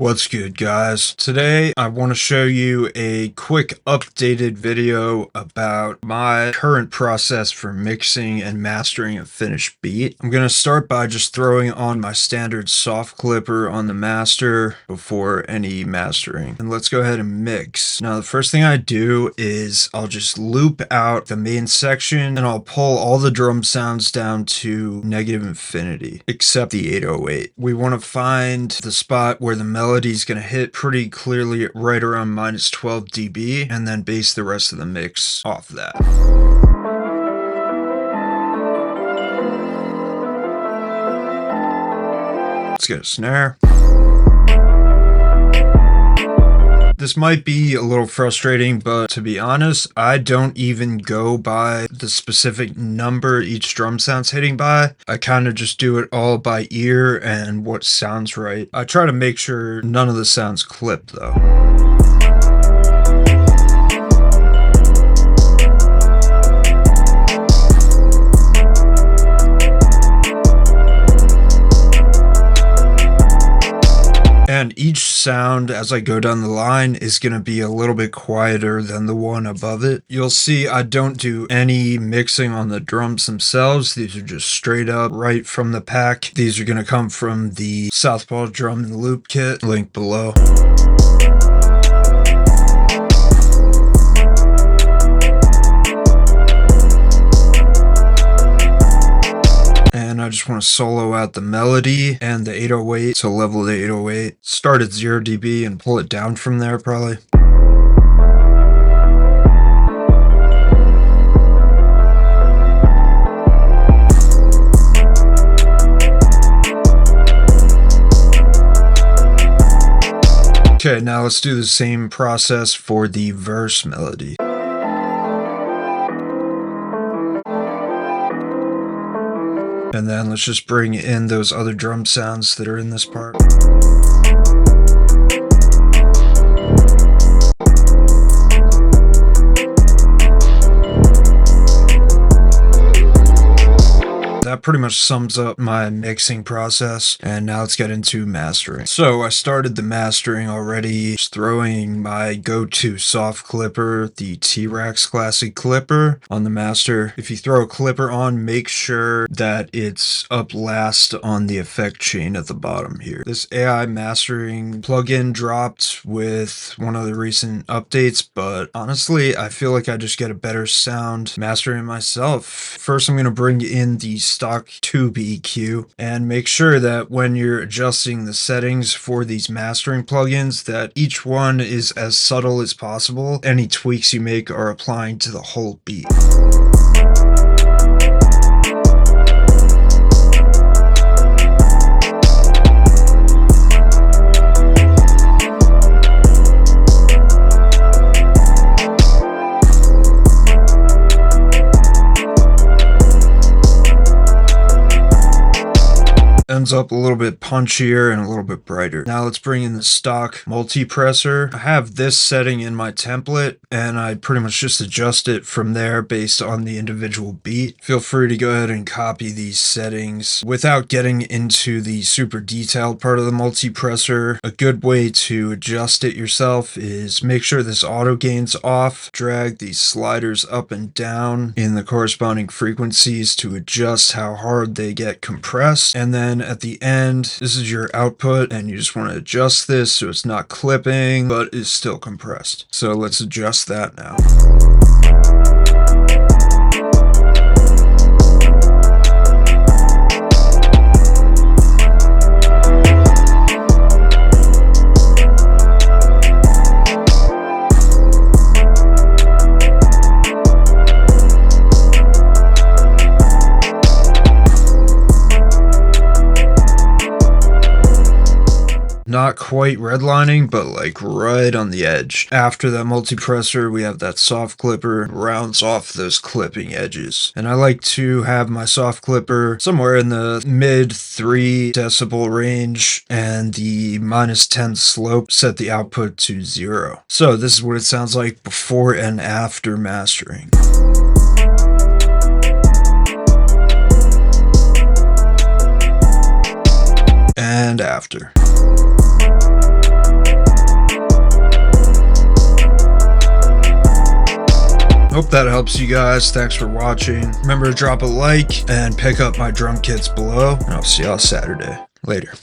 What's good, guys? Today I want to show you a quick updated video about my current process for mixing and mastering a finished beat. I'm going to start by just throwing on my standard soft clipper on the master before any mastering. And let's go ahead and mix. Now the first thing I do is I'll just loop out the main section and I'll pull all the drum sounds down to negative infinity, except the 808. We want to find the spot where the melody is going to hit pretty clearly right around minus 12 dB, and then base the rest of the mix off that. Let's get a snare. This might be a little frustrating, but to be honest, I don't even go by the specific number each drum sound's hitting by. I kind of just do it all by ear and what sounds right. I try to make sure none of the sounds clip though. And each sound as I go down the line is going to be a little bit quieter than the one above it. You'll see I don't do any mixing on the drums themselves. These are just straight up right from the pack. These are going to come from the SOUTHPAW drum and loop kit, link below. I just want to solo out the melody and the 808, so level the 808, start at 0 dB and pull it down from there probably. Okay, now let's do the same process for the verse melody. And then let's just bring in those other drum sounds that are in this part. That pretty much sums up my mixing process, and now let's get into mastering. So I started the mastering already, just throwing my go-to soft clipper, the T-Rex Classic clipper, on the master. If you throw a clipper on, make sure that it's up last on the effect chain at the bottom here. This AI mastering plugin dropped with one of the recent updates, but honestly, I feel like I just get a better sound mastering myself. First, I'm going to bring in the stock tube EQ and make sure that when you're adjusting the settings for these mastering plugins that each one is as subtle as possible. Any tweaks you make are applying to the whole beat. Ends up a little bit punchier and a little bit brighter. Now let's bring in the stock multi-presser. I have this setting in my template and I pretty much just adjust it from there based on the individual beat. Feel free to go ahead and copy these settings. Without getting into the super detailed part of the multi-presser, a good way to adjust it yourself is make sure this auto gain's off. Drag these sliders up and down in the corresponding frequencies to adjust how hard they get compressed. And then at the end, this is your output and you just want to adjust this so it's not clipping but is still compressed. So let's adjust that now. Not quite redlining, but like right on the edge. After that multi-presser, we have that soft clipper, rounds off those clipping edges. And I like to have my soft clipper somewhere in the mid 3 decibel range, and the -10 slope set the output to 0. So this is what it sounds like before and after mastering. And after. Hope that helps you guys. Thanks for watching. Remember to drop a like and pick up my drum kits below, and I'll see y'all Saturday. Later.